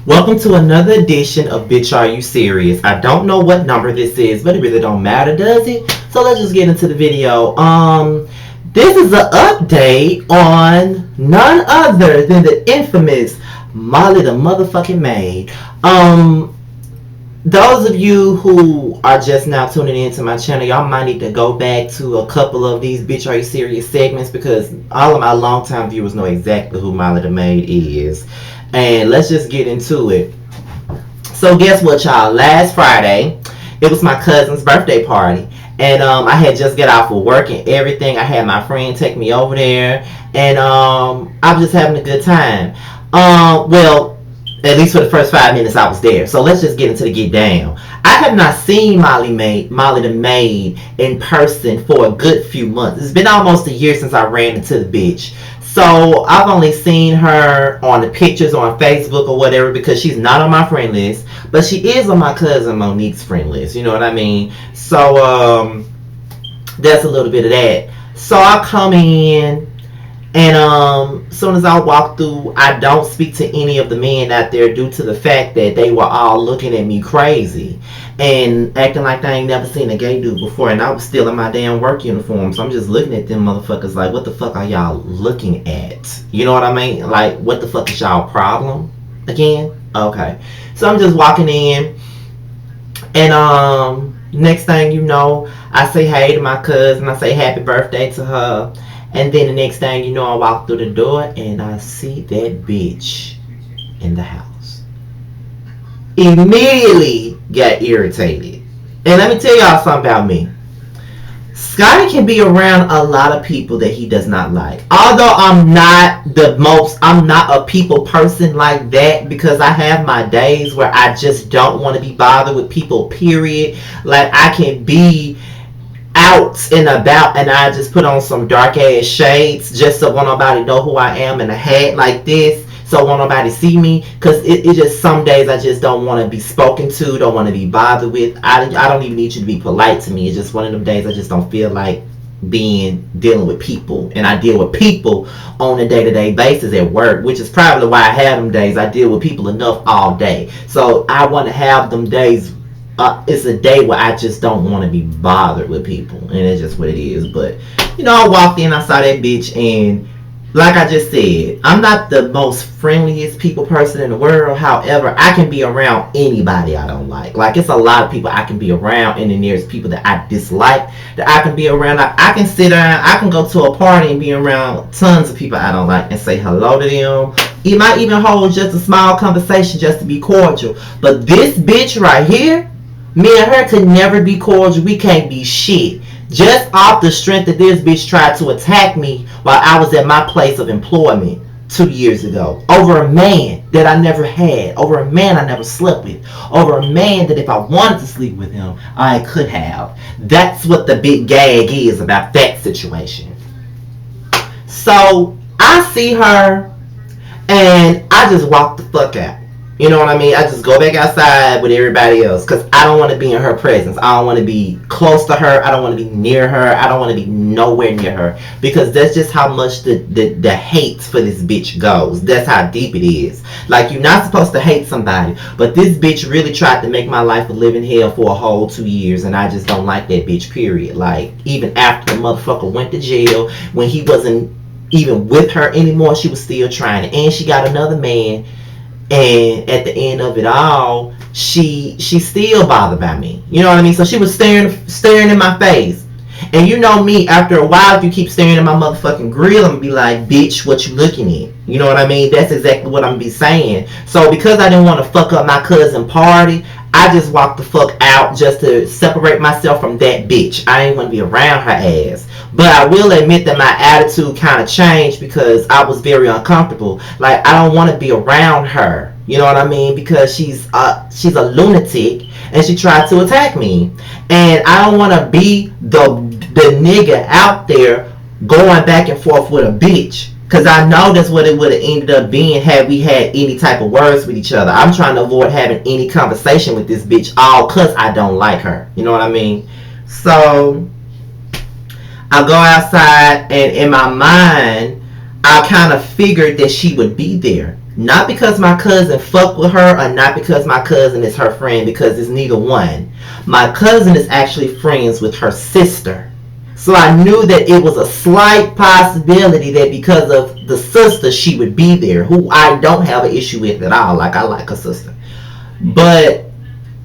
Welcome to another edition of Bitch Are You Serious? I don't know what number this is, but it really don't matter, does it? So let's just get into the video. This is an update on none other than the infamous Molly the motherfucking Maid. Those of you who are just now tuning into my channel, y'all might need to go back to a couple of these Bitch Are You Serious segments because all of my longtime viewers know exactly who Molly the Maid is. And let's just get into it. So guess what, y'all? Last Friday, it was my cousin's birthday party. And I had just got off of work and everything. I had my friend take me over there. And I was just having a good time. Well, at least for the first 5 minutes I was there. So let's just get into the get down. I have not seen Molly the Maid in person for a good few months. It's been almost a year since I ran into the bitch. So I've only seen her on the pictures on Facebook or whatever because she's not on my friend list, but she is on my cousin Monique's friend list. You know what I mean? So that's a little bit of that. So I come in. And as soon as I walk through, I don't speak to any of the men out there due to the fact that they were all looking at me crazy and acting like I ain't never seen a gay dude before. And I was still in my damn work uniform, so I'm just looking at them motherfuckers like, what the fuck are y'all looking at? You know what I mean? Like, what the fuck is y'all problem again? Okay, so I'm just walking in, and next thing you know, I say hey to my cousin. I say happy birthday to her. And then the next thing you know, I walk through the door and I see that bitch in the house. Immediately got irritated. And let me tell y'all something about me. Scotty can be around a lot of people that he does not like. Although I'm not a people person like that because I have my days where I just don't want to be bothered with people, period. Like I can be out and about and I just put on some dark ass shades just so won't nobody know who I am, and a hat like this so won't nobody see me, because it just some days I just don't want to be spoken to, don't want to be bothered with. I don't even need you to be polite to me. It's just one of them days I just don't feel like dealing with people, and I deal with people on a day-to-day basis at work, which is probably why I have them days. I deal with people enough all day, so I want to have them days. It's a day where I just don't want to be bothered with people, and it's just what it is. But you know, I walked in, I saw that bitch, and like I just said, I'm not the most friendliest people person in the world. However, I can be around anybody I don't like. Like, it's a lot of people I can be around, and then there's people that I dislike that I can be around. Like, I can sit down, I can go to a party and be around tons of people I don't like and say hello to them. You might even hold just a small conversation just to be cordial. But this bitch right here, me and her could never be cordial. We can't be shit. Just off the strength that this bitch tried to attack me while I was at my place of employment 2 years ago. Over a man that I never had. Over a man I never slept with. Over a man that if I wanted to sleep with him, I could have. That's what the big gag is about that situation. So, I see her and I just walk the fuck out. You know what I mean? I just go back outside with everybody else because I don't want to be in her presence. I don't want to be close to her. I don't want to be near her. I don't want to be nowhere near her because that's just how much the hate for this bitch goes. That's how deep it is. Like, you're not supposed to hate somebody, but this bitch really tried to make my life a living hell for a whole 2 years, and I just don't like that bitch, period. Like, even after the motherfucker went to jail, when he wasn't even with her anymore, she was still trying it. And she got another man. And at the end of it all, she still bothered by me. You know what I mean? So she was staring in my face. And you know me, after a while, if you keep staring at my motherfucking grill, I'm gonna be like, bitch, what you looking at? You know what I mean? That's exactly what I'm gonna be saying. So because I didn't want to fuck up my cousin party, I just walked the fuck out just to separate myself from that bitch. I ain't want to be around her ass. But I will admit that my attitude kind of changed because I was very uncomfortable. Like, I don't want to be around her. You know what I mean? Because she's a lunatic and she tried to attack me. And I don't want to be the nigga out there going back and forth with a bitch. Because I know that's what it would have ended up being had we had any type of words with each other. I'm trying to avoid having any conversation with this bitch all because I don't like her. You know what I mean? So I go outside, and in my mind, I kind of figured that she would be there. Not because my cousin fucked with her, or not because my cousin is her friend, because it's neither one. My cousin is actually friends with her sister. So I knew that it was a slight possibility that because of the sister, she would be there, who I don't have an issue with at all. Like, I like her sister. But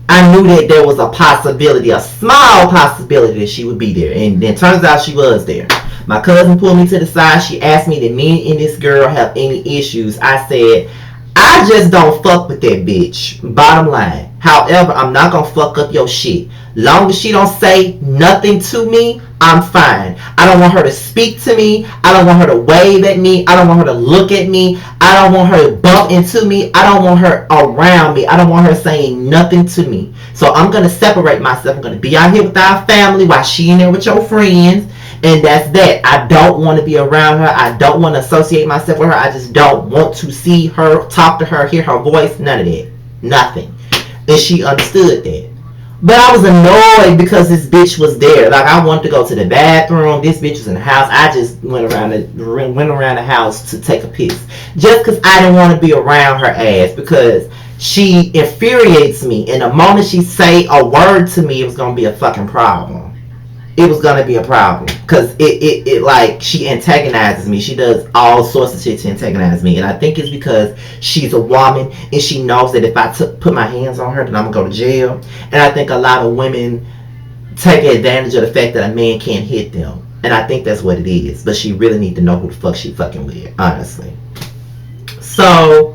I knew that there was a possibility, a small possibility that she would be there. And then turns out she was there. My cousin pulled me to the side. She asked me, did me and this girl have any issues? I said, I just don't fuck with that bitch. Bottom line. However, I'm not gonna fuck up your shit. Long as she don't say nothing to me, I'm fine. I don't want her to speak to me. I don't want her to wave at me. I don't want her to look at me. I don't want her to bump into me. I don't want her around me. I don't want her saying nothing to me. So I'm gonna separate myself. I'm gonna be out here with our family while she in there with your friends. And that's that. I don't want to be around her. I don't want to associate myself with her. I just don't want to see her, talk to her, hear her voice. None of that. Nothing. And she understood that. But I was annoyed because this bitch was there. Like, I wanted to go to the bathroom. This bitch was in the house. I just went around the house to take a piss. Just because I didn't want to be around her ass. Because she infuriates me. And the moment she say a word to me, it was going to be a fucking problem. It was gonna be a problem because it like she antagonizes me. She does all sorts of shit to antagonize me, and I think it's because she's a woman and she knows that if I put my hands on her, then I'm gonna go to jail. And I think a lot of women take advantage of the fact that a man can't hit them, and I think that's what it is. But she really need to know who the fuck she fucking with, honestly. So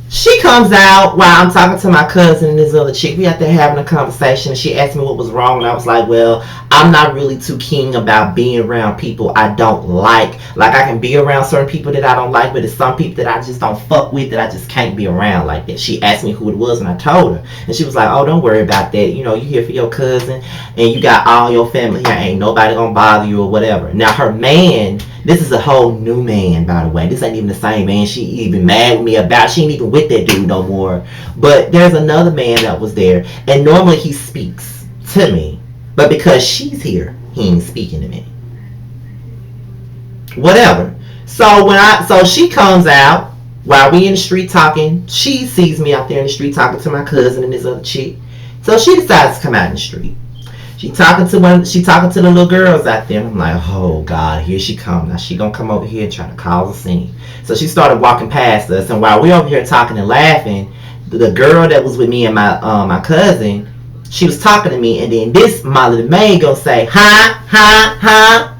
she comes out while I'm talking to my cousin and this other chick. We out there having a conversation, and she asked me what was wrong, and I was like, well, I'm not really too keen about being around people I don't like. Like, I can be around certain people that I don't like, but there's some people that I just don't fuck with that I just can't be around like that. She asked me who it was, and I told her. And she was like, oh, don't worry about that. You know, you here for your cousin, and you got all your family here. Ain't nobody gonna bother you or whatever. Now, her man, this is a whole new man, by the way. This ain't even the same man she even mad with me about. She ain't even with that dude no more. But there's another man that was there, and normally he speaks to me. But because she's here, he ain't speaking to me. Whatever. So she comes out while we in the street talking. She sees me out there in the street talking to my cousin and this other chick. So she decides to come out in the street. She talking to the little girls out there. And I'm like, oh God, here she comes. Now she gonna come over here and try to cause a scene. So she started walking past us, and while we over here talking and laughing, the girl that was with me and my cousin, she was talking to me, and then this my little maid gonna say, ha.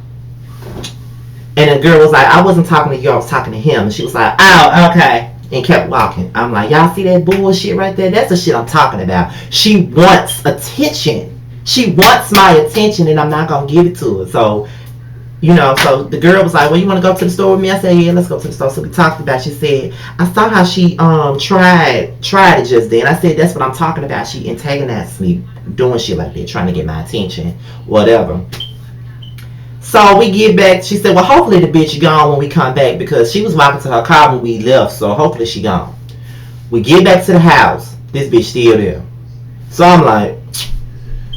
And the girl was like, I wasn't talking to you, I was talking to him. And she was like, oh, okay. And kept walking. I'm like, y'all see that bullshit right there? That's the shit I'm talking about. She wants attention. She wants my attention, and I'm not gonna give it to her. So, so the girl was like, well, you want to go to the store with me? I said, yeah, let's go to the store. So we talked about it. She said, I saw how she tried it just then. I said, that's what I'm talking about. She antagonized me doing shit like that, trying to get my attention, whatever. So we get back. She said, well, hopefully the bitch gone when we come back, because she was walking to her car when we left. So hopefully she gone. We get back to the house. This bitch still there. So I'm like,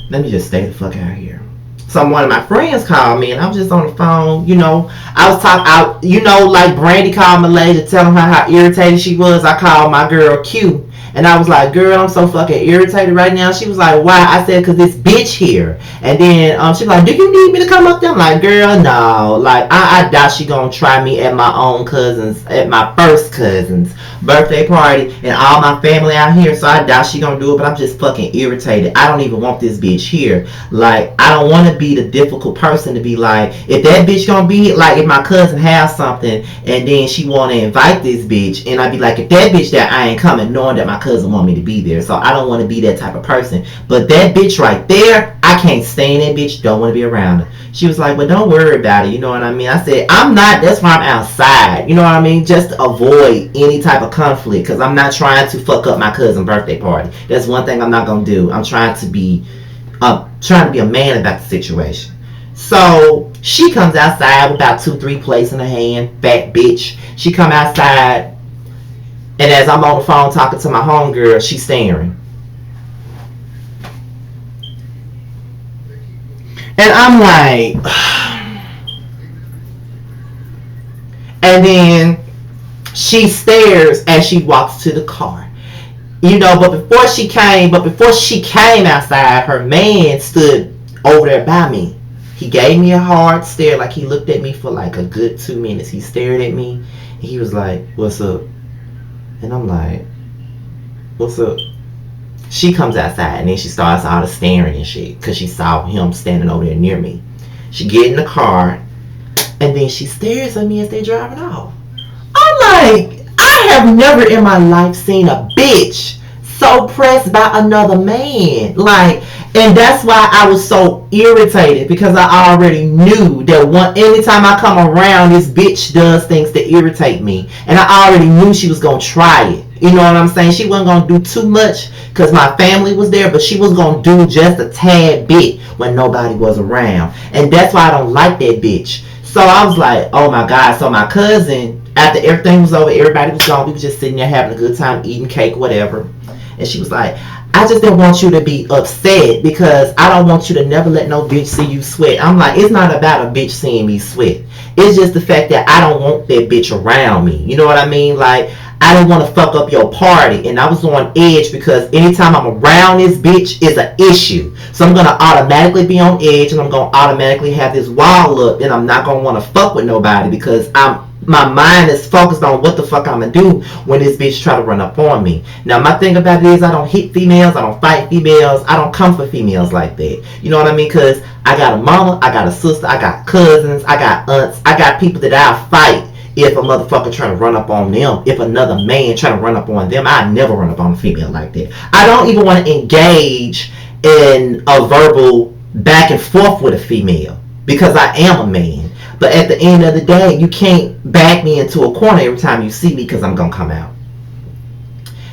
let me just stay the fuck out here. So one of my friends called me, and I was just on the phone. I was talking. Like Brandy called Malaysia, telling her how irritated she was. I called my girl Q. And I was like, girl, I'm so fucking irritated right now. She was like, why? I said, because this bitch here. And then she was like, do you need me to come up there? I'm like, girl, no. Like, I doubt she gonna try me at my first cousin's birthday party, and all my family out here. So I doubt she gonna do it, but I'm just fucking irritated. I don't even want this bitch here. Like, I don't want to be the difficult person to be like, if that bitch gonna be, like, if my cousin has something, and then she want to invite this bitch, and I be like, if that bitch there, I ain't coming, knowing that my cousin want me to be there. So I don't want to be that type of person. But that bitch right there, I can't stand that bitch. Don't want to be around her. She was like, well, don't worry about it. You know what I mean? I said, I'm not. That's why I'm outside. You know what I mean? Just to avoid any type of conflict, because I'm not trying to fuck up my cousin's birthday party. That's one thing I'm not going to do. I'm trying to be a man about the situation. So she comes outside with about 2-3 plates in her hand. Fat bitch. She come outside. And as I'm on the phone talking to my homegirl, she's staring. And I'm like, And then she stares as she walks to the car. But before she came outside, her man stood over there by me. He gave me a hard stare, like he looked at me for like a good 2 minutes. He stared at me and he was like, "What's up?" And I'm like, "What's up?" She comes outside and then she starts all the staring and shit because she saw him standing over there near me. She get in the car and then she stares at me as they driving off. I'm like, I have never in my life seen a bitch so pressed by another man. Like, and that's why I was so irritated, because I already knew that anytime I come around, this bitch does things to irritate me. And I already knew she was going to try it. You know what I'm saying? She wasn't going to do too much because my family was there, but she was going to do just a tad bit when nobody was around. And that's why I don't like that bitch. So I was like, oh my God. So my cousin, after everything was over, everybody was gone, we was just sitting there having a good time, eating cake, whatever. And she was like, I just didn't want you to be upset because I don't want you to never let no bitch see you sweat. I'm like, it's not about a bitch seeing me sweat. It's just the fact that I don't want that bitch around me. You know what I mean? Like, I didn't want to fuck up your party. And I was on edge because anytime I'm around this bitch is an issue. So I'm going to automatically be on edge and I'm going to automatically have this wall up and I'm not going to want to fuck with nobody because my mind is focused on what the fuck I'm going to do when this bitch try to run up on me. Now, my thing about it is I don't hit females. I don't fight females. I don't come for females like that. You know what I mean? Because I got a mama. I got a sister. I got cousins. I got aunts. I got people that I'll fight if a motherfucker try to run up on them. If another man try to run up on them, I never run up on a female like that. I don't even want to engage in a verbal back and forth with a female because I am a man. But at the end of the day, you can't back me into a corner every time you see me because I'm going to come out.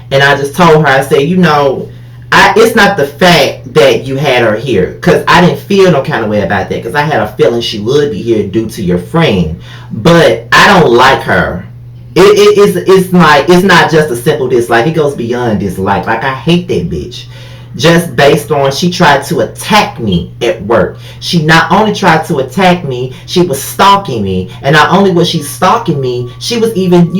And I just told her, I said, it's not the fact that you had her here. Because I didn't feel no kind of way about that. Because I had a feeling she would be here due to your friend. But I don't like her. It's not just a simple dislike. It goes beyond dislike. Like, I hate that bitch. Just based on she tried to attack me at work. She not only tried to attack me, she was stalking me. And not only was she stalking me, she was even,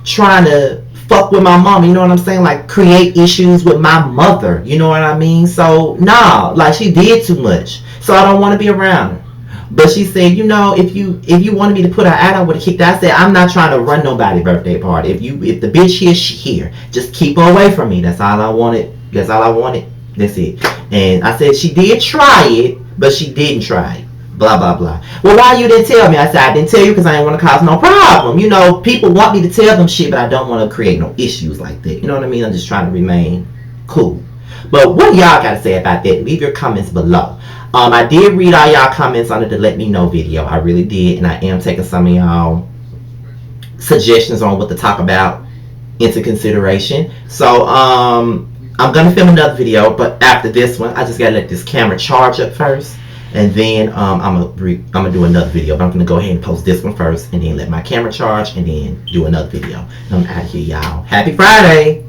trying to fuck with my mom. You know what I'm saying? Like, create issues with my mother. You know what I mean? So, like, she did too much. So I don't want to be around her. But she said, if you wanted me to put her out, I would have kicked her. I said, I'm not trying to run nobody's birthday party. If the bitch here, she here. Just keep her away from me. That's all I wanted. That's all I wanted. That's it. And I said she did try it, but she didn't try it. Blah, blah, blah. Well, why you didn't tell me? I said, I didn't tell you because I didn't want to cause no problem. People want me to tell them shit, but I don't want to create no issues like that. You know what I mean? I'm just trying to remain cool. But what y'all got to say about that? Leave your comments below. I did read all y'all comments under the Let Me Know video. I really did. And I am taking some of y'all suggestions on what to talk about into consideration. So, I'm going to film another video, but after this one, I just got to let this camera charge up first. And then I'm going to do another video. But I'm going to go ahead and post this one first and then let my camera charge and then do another video. And I'm out of here, y'all. Happy Friday!